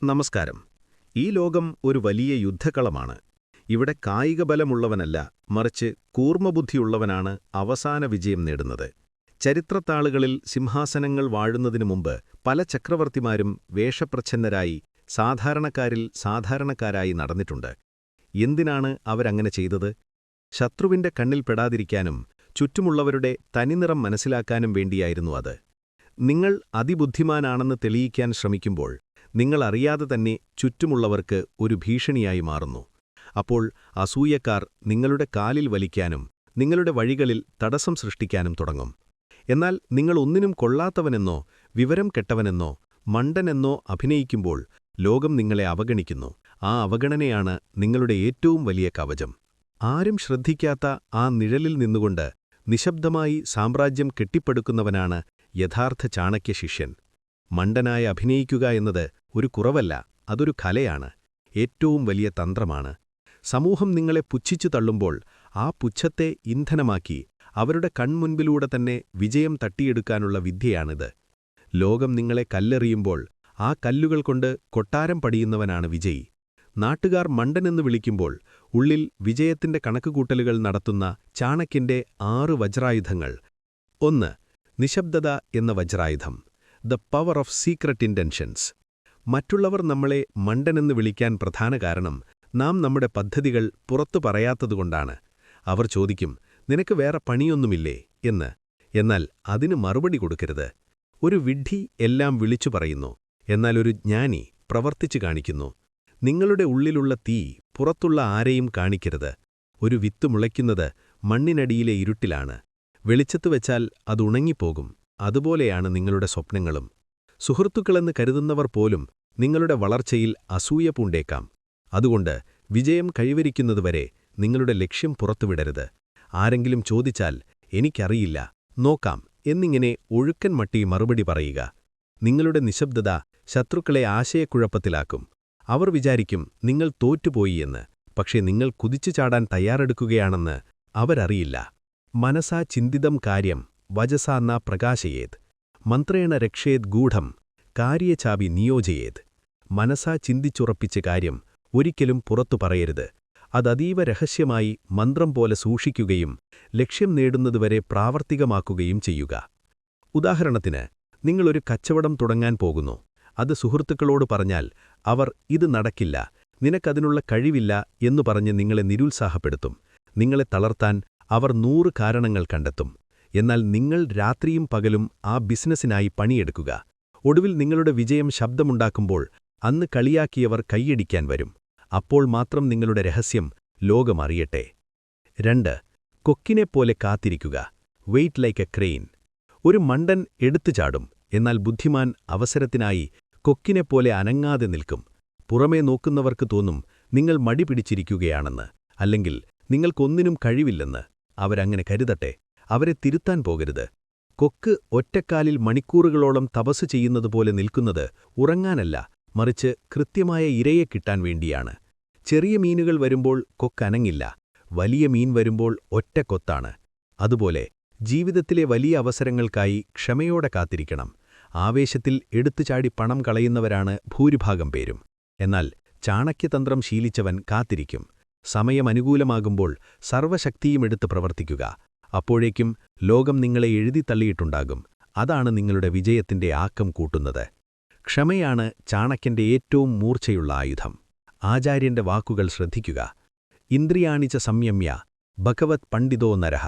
നമസ്കാരം. ഈ ലോകം ഒരു വലിയ യുദ്ധക്കളമാണ്. ഇവിടെ കായികബലമുള്ളവനല്ല, മറിച്ച് കൂർമ്മബുദ്ധിയുള്ളവനാണ് അവസാന വിജയം നേടുന്നത്. ചരിത്രത്താളുകളിൽ സിംഹാസനങ്ങൾ വാഴുന്നതിനു മുമ്പ് പല ചക്രവർത്തിമാരും വേഷപ്രച്ഛന്നരായി സാധാരണക്കാരിൽ സാധാരണക്കാരായി നടന്നിട്ടുണ്ട്. എന്തിനാണ് അവരങ്ങനെ ചെയ്തത്? ശത്രുവിന്റെ കണ്ണിൽ പെടാതിരിക്കാനും ചുറ്റുമുള്ളവരുടെ തനിനിറം മനസ്സിലാക്കാനും വേണ്ടിയായിരുന്നു അത്. നിങ്ങൾ അതിബുദ്ധിമാനാണെന്ന് തെളിയിക്കാൻ ശ്രമിക്കുമ്പോൾ നിങ്ങൾ അറിയാതെ തന്നെ ചുറ്റുമുള്ളവർക്ക് ഒരു ഭീഷണിയായി മാറുന്നു. അപ്പോൾ അസൂയക്കാർ നിങ്ങളുടെ കാലിൽ വലിക്കാനും നിങ്ങളുടെ വഴികളിൽ തടസ്സം സൃഷ്ടിക്കാനും തുടങ്ങും. എന്നാൽ നിങ്ങൾ ഒന്നിനും കൊള്ളാത്തവനെന്നോ വിവരം കെട്ടവനെന്നോ മണ്ടനെന്നോ അഭിനയിക്കുമ്പോൾ ലോകം നിങ്ങളെ അവഗണിക്കുന്നു. ആ അവഗണനയാണ് നിങ്ങളുടെ ഏറ്റവും വലിയ കവചം. ആരും ശ്രദ്ധിക്കാത്ത ആ നിഴലിൽ നിന്നുകൊണ്ട് നിശബ്ദമായി സാമ്രാജ്യം കെട്ടിപ്പടുക്കുന്നവനാണ് യഥാർത്ഥ ചാണക്യശിഷ്യൻ. മണ്ടനായി അഭിനയിക്കുക എന്നത് ഒരു കുറവല്ല, അതൊരു കലയാണ്, ഏറ്റവും വലിയ തന്ത്രമാണ്. സമൂഹം നിങ്ങളെ പുച്ഛിച്ചു തള്ളുമ്പോൾ ആ പുച്ഛത്തെ ഇന്ധനമാക്കി അവരുടെ കൺമുൻപിലൂടെ തന്നെ വിജയം തട്ടിയെടുക്കാനുള്ള വിദ്യയാണിത്. ലോകം നിങ്ങളെ കല്ലെറിയുമ്പോൾ ആ കല്ലുകൾ കൊണ്ട് കൊട്ടാരം പടിയുന്നവനാണ് വിജയി. നാട്ടുകാർ മണ്ടനെന്ന് വിളിക്കുമ്പോൾ ഉള്ളിൽ വിജയത്തിന്റെ കണക്കുകൂട്ടലുകൾ നടത്തുന്ന ചാണക്യന്റെ 6 വജ്രായുധങ്ങൾ. 1. നിശബ്ദത എന്ന വജ്രായുധം, the power of secret intentions. മറ്റുള്ളവർ നമ്മളെ മണ്ടനെന്ന് വിളിക്കാൻ പ്രധാന കാരണം നാം നമ്മുടെ പദ്ധതികൾ പുറത്തു പറയാത്തതുകൊണ്ടാണ്. അവർ ചോദിക്കും, നിനക്ക് വേറെ പണിയൊന്നുമില്ലേ എന്ന്. എന്നാൽ അതിന് മറുപടി കൊടുക്കരുത്. ഒരു വിഡ്ഢി എല്ലാം വിളിച്ചു പറയുന്നു, എന്നാൽ ഒരു ജ്ഞാനി പ്രവർത്തിച്ചു കാണിക്കുന്നു. നിങ്ങളുടെ ഉള്ളിലുള്ള തീ പുറത്തുള്ള ആരെയും കാണിക്കരുത്. ഒരു വിത്ത് മുളയ്ക്കുന്നത് മണ്ണിനടിയിലെ ഇരുട്ടിലാണ്. വെളിച്ചത്ത് വെച്ചാൽ അത് ഉണങ്ങിപ്പോകും. അതുപോലെയാണ് നിങ്ങളുടെ സ്വപ്നങ്ങളും. സുഹൃത്തുക്കളെന്ന് കരുതുന്നവർ പോലും നിങ്ങളുടെ വളർച്ചയിൽ അസൂയ പൂണ്ടേക്കാം. അതുകൊണ്ട് വിജയം കൈവരിക്കുന്നതുവരെ നിങ്ങളുടെ ലക്ഷ്യം പുറത്തുവിടരുത്. ആരെങ്കിലും ചോദിച്ചാൽ എനിക്കറിയില്ല, നോക്കാം എന്നിങ്ങനെ ഒഴുക്കൻ മട്ടി മറുപടി പറയുക. നിങ്ങളുടെ നിശബ്ദത ശത്രുക്കളെ ആശയക്കുഴപ്പത്തിലാക്കും. അവർ വിചാരിക്കും നിങ്ങൾ തോറ്റുപോയി എന്ന്. പക്ഷേ നിങ്ങൾ കുതിച്ചു ചാടാൻ തയ്യാറെടുക്കുകയാണെന്ന് അവരറിയില്ല. മനസാ ചിന്തിതം കാര്യം വജസാ ന പ്രകാശയേത്, മന്ത്രേണ രക്ഷേത് ഗൂഢം കാര്യചാപി നിയോജയേത്. മനസാ ചിന്തിച്ചുറപ്പിച്ച കാര്യം ഒരിക്കലും പുറത്തു പറയരുത്. അതീവ രഹസ്യമായി മന്ത്രം പോലെ സൂക്ഷിക്കുകയും ലക്ഷ്യം നേടുന്നതുവരെ പ്രാവർത്തികമാക്കുകയും ചെയ്യുക. ഉദാഹരണത്തിന്, നിങ്ങളൊരു കച്ചവടം തുടങ്ങാൻ പോകുന്നു. അത് സുഹൃത്തുക്കളോട് പറഞ്ഞാൽ അവർ ഇത് നടക്കില്ല, നിനക്കതിനുള്ള കഴിവില്ല എന്നു പറഞ്ഞ് നിങ്ങളെ നിരുത്സാഹപ്പെടുത്തും. നിങ്ങളെ തളർത്താൻ അവർ 100 കാരണങ്ങൾ കണ്ടെത്തും. എന്നാൽ നിങ്ങൾ രാത്രിയും പകലും ആ ബിസിനസ്സിനായി പണിയെടുക്കുക. ഒടുവിൽ നിങ്ങളുടെ വിജയം ശബ്ദമുണ്ടാക്കുമ്പോൾ അന്ന് കളിയാക്കിയവർ കൈയടിക്കാൻ വരും. അപ്പോൾ മാത്രം നിങ്ങളുടെ രഹസ്യം ലോകമറിയട്ടെ. 2. കൊക്കിനെപ്പോലെ കാത്തിരിക്കുക, വെയിറ്റ് ലൈക്ക് എ ക്രെയിൻ. ഒരു മണ്ടൻ എടുത്തുചാടും, എന്നാൽ ബുദ്ധിമാൻ അവസരത്തിനായി കൊക്കിനെപ്പോലെ അനങ്ങാതെ നിൽക്കും. പുറമേ നോക്കുന്നവർക്ക് തോന്നും നിങ്ങൾ മടി പിടിച്ചിരിക്കുകയാണെന്ന്, അല്ലെങ്കിൽ നിങ്ങൾക്കൊന്നിനും കഴിവില്ലെന്ന്. അവരങ്ങനെ കരുതട്ടെ, അവരെ തിരുത്താൻ പോകരുത്. കൊക്ക് ഒറ്റക്കാലിൽ മണിക്കൂറുകളോളം തപസ് ചെയ്യുന്നതുപോലെ നിൽക്കുന്നത് ഉറങ്ങാനല്ല, മറിച്ച് കൃത്യമായ ഇരയെ കിട്ടാൻ വേണ്ടിയാണ്. ചെറിയ മീനുകൾ വരുമ്പോൾ കൊക്കനങ്ങില്ല, വലിയ മീൻ വരുമ്പോൾ ഒറ്റക്കൊത്താണ്. അതുപോലെ ജീവിതത്തിലെ വലിയ അവസരങ്ങൾക്കായി ക്ഷമയോടെ കാത്തിരിക്കണം. ആവേശത്തിൽ എടുത്തുചാടി പണം കളയുന്നവരാണ് ഭൂരിഭാഗം പേരും. എന്നാൽ ചാണക്യതന്ത്രം ശീലിച്ചവൻ കാത്തിരിക്കും. സമയം അനുകൂലമാകുമ്പോൾ സർവശക്തിയുമെടുത്ത് പ്രവർത്തിക്കുക. അപ്പോഴേക്കും ലോകം നിങ്ങളെ എഴുതിത്തള്ളിയിട്ടുണ്ടാകും. അതാണ് നിങ്ങളുടെ വിജയത്തിന്റെ ആക്കം കൂട്ടുന്നത്. ക്ഷമയാണ് ചാണക്യന്റെ ഏറ്റവും മൂർച്ചയുള്ള ആയുധം. ആചാര്യന്റെ വാക്കുകൾ ശ്രദ്ധിക്കുക. ഇന്ദ്രിയാണിച്ച സംയമ്യ ഭഗവത് പണ്ഡിതോ നരഹ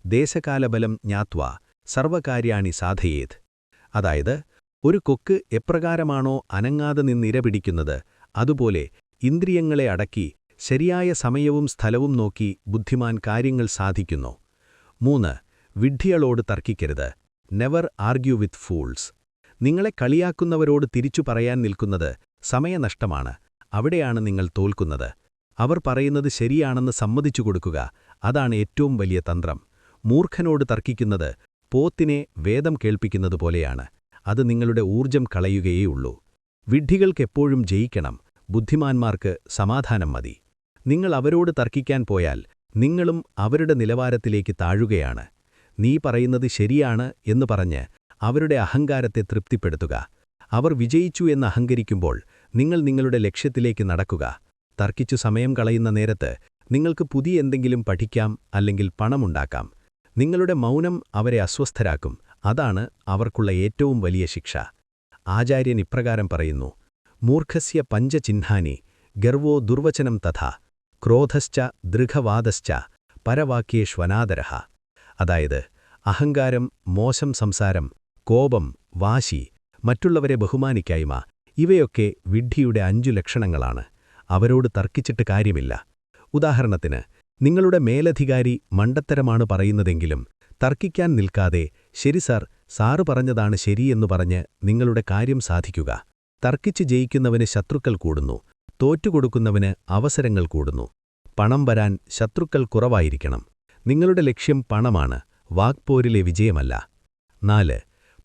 ദേശകാലബലം ജ്ഞാത്വാ സർവകാര്യാണി സാധയേത്. അതായത്, ഒരു കൊക്ക് എപ്രകാരമാണോ അനങ്ങാതെ നിന്നിരപിടിക്കുന്നത്, അതുപോലെ ഇന്ദ്രിയങ്ങളെ അടക്കി ശരിയായ സമയവും സ്ഥലവും നോക്കി ബുദ്ധിമാൻ കാര്യങ്ങൾ സാധിക്കുന്നു. 3. വിഡ്ഢികളോട് തർക്കിക്കരുത്, നെവർ ആർഗ്യൂ വിത്ത് ഫൂൾസ്. നിങ്ങളെ കളിയാക്കുന്നവരോട് തിരിച്ചു പറയാൻ നിൽക്കുന്നത് സമയനഷ്ടമാണ്. അവിടെയാണ് നിങ്ങൾ തോൽക്കുന്നത്. അവർ പറയുന്നത് ശരിയാണെന്ന് സമ്മതിച്ചു കൊടുക്കുക, അതാണ് ഏറ്റവും വലിയ തന്ത്രം. മൂർഖനോട് തർക്കിക്കുന്നത് പോത്തിനെ വേദം കേൾപ്പിക്കുന്നതുപോലെയാണ്. അത് നിങ്ങളുടെ ഊർജം കളയുകയേയുള്ളൂ. വിഡ്ഢികൾക്കെപ്പോഴും ജയിക്കണം, ബുദ്ധിമാന്മാർക്ക് സമാധാനം മതി. നിങ്ങൾ അവരോട് തർക്കിക്കാൻ പോയാൽ നിങ്ങളും അവരുടെ നിലവാരത്തിലേക്ക് താഴുകയാണ്. നീ പറയുന്നത് ശരിയാണ് എന്ന് പറഞ്ഞ് അവരുടെ അഹങ്കാരത്തെ തൃപ്തിപ്പെടുത്തുക. അവർ വിജയിച്ചു എന്ന് അഹങ്കരിക്കുമ്പോൾ നിങ്ങൾ നിങ്ങളുടെ ലക്ഷ്യത്തിലേക്ക് നടക്കുക. തർക്കിച്ചു സമയം കളയുന്ന നേരത്ത് നിങ്ങൾക്ക് പുതിയ എന്തെങ്കിലും പഠിക്കാം, അല്ലെങ്കിൽ പണമുണ്ടാക്കാം. നിങ്ങളുടെ മൗനം അവരെ അസ്വസ്ഥരാക്കും. അതാണ് അവർക്കുള്ള ഏറ്റവും വലിയ ശിക്ഷ. ആചാര്യൻ ഇപ്രകാരം പറയുന്നു: മൂർഖസ്യ പഞ്ചചിഹ്നാനി ഗർവോ ദുർവചനം തഥാ ക്രോധശ്ച ദൃഢവാദശ്ച പരവാക്യേഷ്വനാദരഃ. അതായത്, അഹങ്കാരം, മോശം സംസാരം, കോപം, വാശി, മറ്റുള്ളവരെ ബഹുമാനിക്കായ്മ, ഇവയൊക്കെ വിഡ്ഢിയുടെ 5 ലക്ഷണങ്ങളാണ്. അവരോട് തർക്കിച്ചിട്ട് കാര്യമില്ല. ഉദാഹരണത്തിന്, നിങ്ങളുടെ മേലധികാരി മണ്ടത്തരമാണ് പറയുന്നതെങ്കിലും തർക്കിക്കാൻ നിൽക്കാതെ, ശരി സാർ, സാറ് പറഞ്ഞതാണ് ശരിയെന്നു പറഞ്ഞ് നിങ്ങളുടെ കാര്യം സാധിക്കുക. തർക്കിച്ച് ജയിക്കുന്നവന് ശത്രുക്കൾ കൂടുന്നു, തോറ്റുകൊടുക്കുന്നവന് അവസരങ്ങൾ കൂടുന്നു. പണം വരാൻ ശത്രുക്കൾ കുറവായിരിക്കണം. നിങ്ങളുടെ ലക്ഷ്യം പണമാണ്, വാക്പോരിലെ വിജയമല്ല. 4.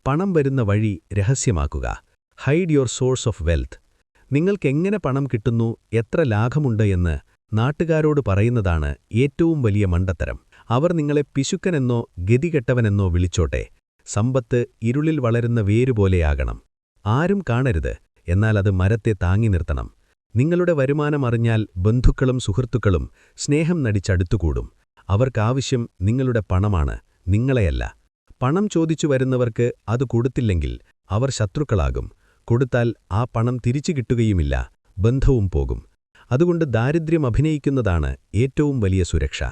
പണം വരുന്ന വഴി രഹസ്യമാക്കുക. Hide your source of wealth. നിങ്ങൾക്കെങ്ങനെ പണം കിട്ടുന്നു, എത്ര ലാഭമുണ്ട് എന്ന് നാട്ടുകാരോട് പറയുന്നതാണ് ഏറ്റവും വലിയ മണ്ടത്തരം. അവർ നിങ്ങളെ പിശുക്കനെന്നോ ഗതികെട്ടവനെന്നോ വിളിച്ചോട്ടെ. സമ്പത്ത് ഇരുളിൽ വളരുന്ന വേരുപോലെയാകണം. ആരും കാണരുത്, എന്നാൽ അത് മരത്തെ താങ്ങി നിർത്തണം. നിങ്ങളുടെ വരുമാനം അറിഞ്ഞാൽ ബന്ധുക്കളും സുഹൃത്തുക്കളും സ്നേഹം നടിച്ചടുത്തുകൂടും. അവർക്കാവശ്യം നിങ്ങളുടെ പണമാണ്, നിങ്ങളെയല്ല. പണം ചോദിച്ചു വരുന്നവർക്ക് അത് കൊടുത്തില്ലെങ്കിൽ അവർ ശത്രുക്കളാകും. കൊടുത്താൽ ആ പണം തിരിച്ചു കിട്ടുകയുമില്ല, ബന്ധവും പോകും. അതുകൊണ്ട് ദാരിദ്ര്യം അഭിനയിക്കുന്നതാണ് ഏറ്റവും വലിയ സുരക്ഷ.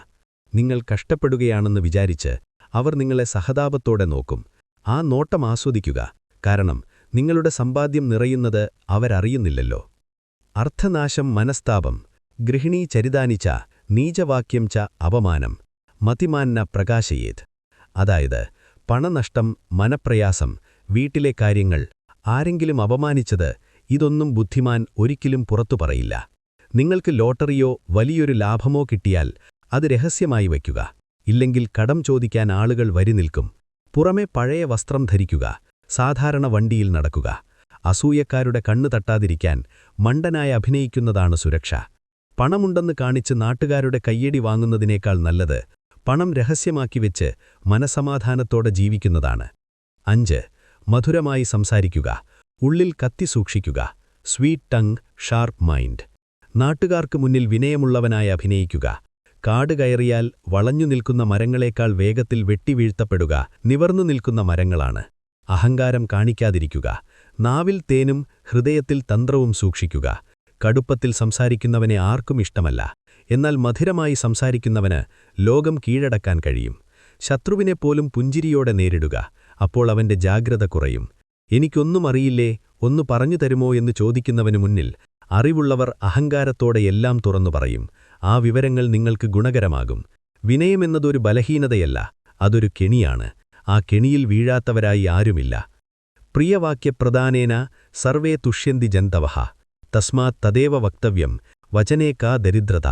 നിങ്ങൾ കഷ്ടപ്പെടുകയാണെന്ന് വിചാരിച്ച് അവർ നിങ്ങളെ സഹതാപത്തോടെ നോക്കും. ആ നോട്ടം ആസ്വദിക്കുക, കാരണം നിങ്ങളുടെ സമ്പാദ്യം നിറയുന്നത് അവരറിയുന്നില്ലല്ലോ. അർത്ഥനാശം മനസ്താപം ഗൃഹിണീ ചരിതാനിച്ച നീചവാക്യം ച അപമാനം മതിമാന്ന പ്രകാശയേത്. അതായത്, പണനഷ്ടം, മനപ്രയാസം, വീട്ടിലെ കാര്യങ്ങൾ, ആരെങ്കിലും അപമാനിച്ചത്, ഇതൊന്നും ബുദ്ധിമാൻ ഒരിക്കലും പുറത്തു പറയില്ല. നിങ്ങൾക്ക് ലോട്ടറിയോ വലിയൊരു ലാഭമോ കിട്ടിയാൽ അത് രഹസ്യമായി വയ്ക്കുക. ഇല്ലെങ്കിൽ കടം ചോദിക്കാൻ ആളുകൾ വരി നിൽക്കും. പുറമെ പഴയ വസ്ത്രം ധരിക്കുക, സാധാരണ വണ്ടിയിൽ നടക്കുക. അസൂയക്കാരുടെ കണ്ണു തട്ടാതിരിക്കാൻ മണ്ടനായി അഭിനയിക്കുന്നതാണ് സുരക്ഷ. പണമുണ്ടെന്ന് കാണിച്ച് നാട്ടുകാരുടെ കയ്യടി വാങ്ങുന്നതിനേക്കാൾ നല്ലത് പണം രഹസ്യമാക്കി വെച്ച് മനസമാധാനത്തോടെ ജീവിക്കുന്നതാണ്. 5. മധുരമായി സംസാരിക്കുക. ഉള്ളിൽ കത്തി സൂക്ഷിക്കുക. Sweet tongue, sharp mind. നാട്ടുകാർക്ക് മുന്നിൽ വിനയമുള്ളവനായി അഭിനയിക്കുക. കാട് കയറിയാൽ വളഞ്ഞു നിൽക്കുന്ന മരങ്ങളേക്കാൾ വേഗത്തിൽ വെട്ടിവീഴ്ത്തപ്പെടുക നിവർന്നു നിൽക്കുന്ന മരങ്ങളാണ്. അഹങ്കാരം കാണിക്കാതിരിക്കുക. നാവിൽ തേനും ഹൃദയത്തിൽ തന്ത്രവും സൂക്ഷിക്കുക. കടുപ്പത്തിൽ സംസാരിക്കുന്നവനെ ആർക്കും ഇഷ്ടമല്ല. എന്നാൽ മധുരമായി സംസാരിക്കുന്നവന് ലോകം കീഴടക്കാൻ കഴിയും. ശത്രുവിനെപ്പോലും പുഞ്ചിരിയോടെ നേരിടുക. അപ്പോൾ അവന്റെ ജാഗ്രത കുറയും. എനിക്കൊന്നും അറിയില്ലേ, ഒന്നു പറഞ്ഞു തരുമോ എന്ന് ചോദിക്കുന്നവനു മുന്നിൽ അറിവുള്ളവർ അഹങ്കാരത്തോടെ എല്ലാം തുറന്നു പറയും. ആ വിവരങ്ങൾ നിങ്ങൾക്ക് ഗുണകരമാകും. വിനയമെന്നതൊരു ബലഹീനതയല്ല, അതൊരു കെണിയാണ്. ആ കെണിയിൽ വീഴാത്തവരായി ആരുമില്ല. പ്രിയവാക്യപ്രദാനേന സർവേ തുഷ്യന്തി ജന്തവഃ തസ്മാത് തദേവ വക്തവ്യം വചനേകാ ദരിദ്രത.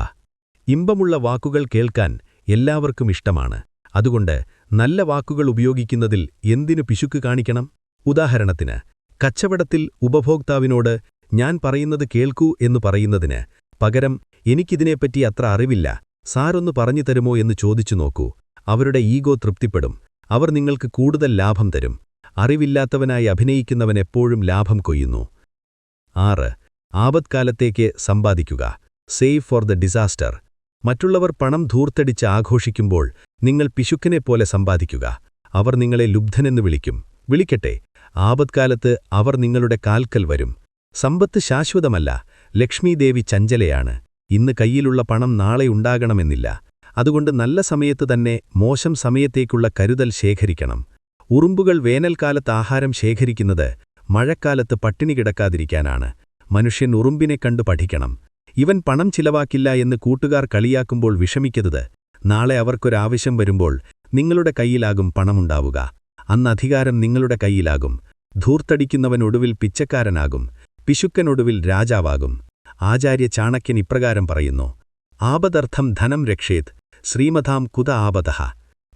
ഇമ്പമുള്ള വാക്കുകൾ കേൾക്കാൻ എല്ലാവർക്കും ഇഷ്ടമാണ്. അതുകൊണ്ട് നല്ല വാക്കുകൾ ഉപയോഗിക്കുന്നതിൽ എന്തിനു പിശുക്ക് കാണിക്കണം? ഉദാഹരണത്തിന്, കച്ചവടത്തിൽ ഉപഭോക്താവിനോട് ഞാൻ പറയുന്നത് കേൾക്കൂ എന്നു പറയുന്നതിന് പകരം എനിക്കിതിനെപ്പറ്റി അത്ര അറിവില്ല, സാരൊന്നു പറഞ്ഞു തരുമോ എന്ന് ചോദിച്ചു നോക്കൂ. അവരുടെ ഈഗോ തൃപ്തിപ്പെടും. അവർ നിങ്ങൾക്ക് കൂടുതൽ ലാഭം തരും. അറിവില്ലാത്തവനായി അഭിനയിക്കുന്നവനെപ്പോഴും ലാഭം കൊയ്യുന്നു. 6. ആപത്കാലത്തേക്ക് സമ്പാദിക്കുക. Save for the disaster. മറ്റുള്ളവർ പണം ധൂർത്തടിച്ച് ആഘോഷിക്കുമ്പോൾ നിങ്ങൾ പിശുക്കനെപ്പോലെ സമ്പാദിക്കുക. അവർ നിങ്ങളെ ലുബ്ധനെന്ന് വിളിക്കും. വിളിക്കട്ടെ, ആപത്കാലത്ത് അവർ നിങ്ങളുടെ കാൽക്കൽ വരും. സമ്പത്ത് ശാശ്വതമല്ല. ലക്ഷ്മീദേവി ചഞ്ചലയാണ്. ഇന്ന് കയ്യിലുള്ള പണം നാളെ ഉണ്ടാകണമെന്നില്ല. അതുകൊണ്ട് നല്ല സമയത്ത് തന്നെ മോശം സമയത്തേക്കുള്ള കരുതൽ ശേഖരിക്കണം. ഉറുമ്പുകൾ വേനൽക്കാലത്ത് ആഹാരം ശേഖരിക്കുന്നത് മഴക്കാലത്ത് പട്ടിണി കിടക്കാതിരിക്കാനാണ്. മനുഷ്യൻ ഉറുമ്പിനെ കണ്ടു പഠിക്കണം. ഇവൻ പണം ചിലവാക്കില്ല എന്ന് കൂട്ടുകാർ കളിയാക്കുമ്പോൾ വിഷമിക്കരുത്. നാളെ അവർക്കൊരാവശ്യം വരുമ്പോൾ നിങ്ങളുടെ കയ്യിലാകും പണമുണ്ടാവുക. അന്ന് അധികാരം നിങ്ങളുടെ കയ്യിലാകും. ധൂർത്തടിക്കുന്നവനൊടുവിൽ പിച്ചക്കാരനാകും. പിശുക്കനൊടുവിൽ രാജാവാകും. ആചാര്യ ചാണക്യൻ ഇപ്രകാരം പറയുന്നു: ആപദർത്ഥം ധനം രക്ഷേത് ശ്രീമതാം കുത ആപതഃ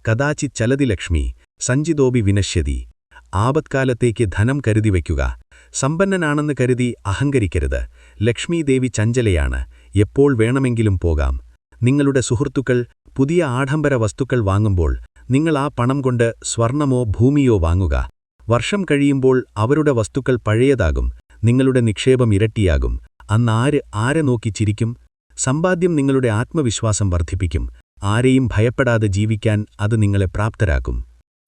കദാചിത് ചലതി ലക്ഷ്മി സഞ്ചിതോപി വിനശ്യതി. ആപത്കാലത്തേക്ക് ധനം കരുതി വയ്ക്കുക. സമ്പന്നനാണെന്ന് കരുതി അഹങ്കരിക്കരുത്. ലക്ഷ്മീദേവി ചഞ്ചലയാണ്. എപ്പോൾ വേണമെങ്കിലും പോകാം. നിങ്ങളുടെ സുഹൃത്തുക്കൾ പുതിയ ആഡംബര വസ്തുക്കൾ വാങ്ങുമ്പോൾ നിങ്ങൾ ആ പണം കൊണ്ട് സ്വർണമോ ഭൂമിയോ വാങ്ങുക. വർഷം കഴിയുമ്പോൾ അവരുടെ വസ്തുക്കൾ പഴയതാകും. നിങ്ങളുടെ നിക്ഷേപം ഇരട്ടിയാകും. അന്നാര് ആരെ നോക്കി ചിരിക്കും? സമ്പാദ്യം നിങ്ങളുടെ ആത്മവിശ്വാസം വർദ്ധിപ്പിക്കും. ആരെയും ഭയപ്പെടാതെ ജീവിക്കാൻ അത് നിങ്ങളെ പ്രാപ്തരാക്കും.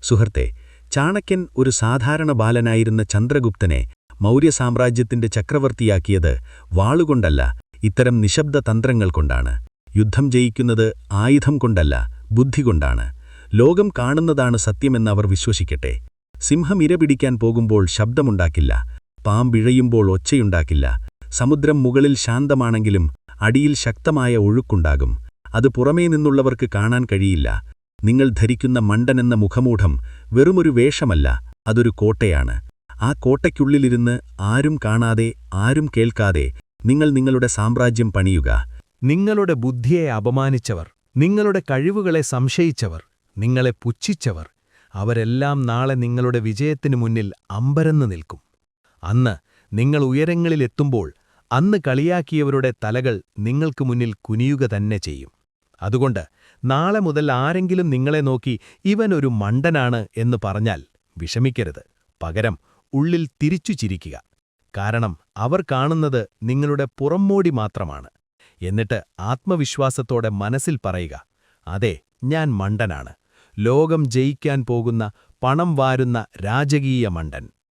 സുഹൃത്തെ, ചാണക്യൻ ഒരു സാധാരണ ബാലനായിരുന്ന ചന്ദ്രഗുപ്തനെ മൗര്യസാമ്രാജ്യത്തിന്റെ ചക്രവർത്തിയാക്കിയത് വാളുകൊണ്ടല്ല, ഇത്തരം നിശബ്ദ തന്ത്രങ്ങൾ കൊണ്ടാണ്. യുദ്ധം ജയിക്കുന്നത് ആയുധം കൊണ്ടല്ല, ബുദ്ധി കൊണ്ടാണ്. ലോകം കാണുന്നതാണ് സത്യമെന്ന് അവർ വിശ്വസിക്കട്ടെ. സിംഹം ഇരപിടിക്കാൻ പോകുമ്പോൾ ശബ്ദമുണ്ടാക്കില്ല, പാമ്പിഴയുമ്പോൾ ഒച്ചയുണ്ടാക്കില്ല. സമുദ്രം മുകളിൽ ശാന്തമാണെങ്കിലും അടിയിൽ ശക്തമായ ഒഴുക്കുണ്ടാകും. അത് പുറമേ നിന്നുള്ളവർക്ക് കാണാൻ കഴിയില്ല. നിങ്ങൾ ധരിക്കുന്ന മണ്ടനെന്ന മുഖമൂഢം വെറുമൊരു വേഷമല്ല, അതൊരു കോട്ടയാണ്. ആ കോട്ടയ്ക്കുള്ളിലിരുന്ന് ആരും കാണാതെ, ആരും കേൾക്കാതെ നിങ്ങൾ നിങ്ങളുടെ സാമ്രാജ്യം പണിയുക. നിങ്ങളുടെ ബുദ്ധിയെ അപമാനിച്ചവർ, നിങ്ങളുടെ കഴിവുകളെ സംശയിച്ചവർ, നിങ്ങളെ പുച്ഛിച്ചവർ, അവരെല്ലാം നാളെ നിങ്ങളുടെ വിജയത്തിനു മുന്നിൽ അമ്പരന്ന് നിൽക്കും. അന്ന് നിങ്ങൾ ഉയരങ്ങളിലെത്തുമ്പോൾ അന്ന് കളിയാക്കിയവരുടെ തലകൾ നിങ്ങൾക്ക് മുന്നിൽ കുനിയുക തന്നെ ചെയ്യും. അതുകൊണ്ട് നാളെ മുതൽ ആരെങ്കിലും നിങ്ങളെ നോക്കി ഇവനൊരു മണ്ടനാണ് എന്ന് പറഞ്ഞാൽ വിഷമിക്കരുത്. പകരം ഉള്ളിൽ തിരിച്ചു ചിരിക്കുക. കാരണം അവർ കാണുന്നത് നിങ്ങളുടെ പുറംമോടി മാത്രമാണ്. എന്നിട്ട് ആത്മവിശ്വാസത്തോടെ മനസ്സിൽ പറയുക, അതെ, ഞാൻ മണ്ടനാണ്. ലോകം ജയിക്കാൻ പോകുന്ന, പണം വാരുന്ന രാജകീയ മണ്ടൻ.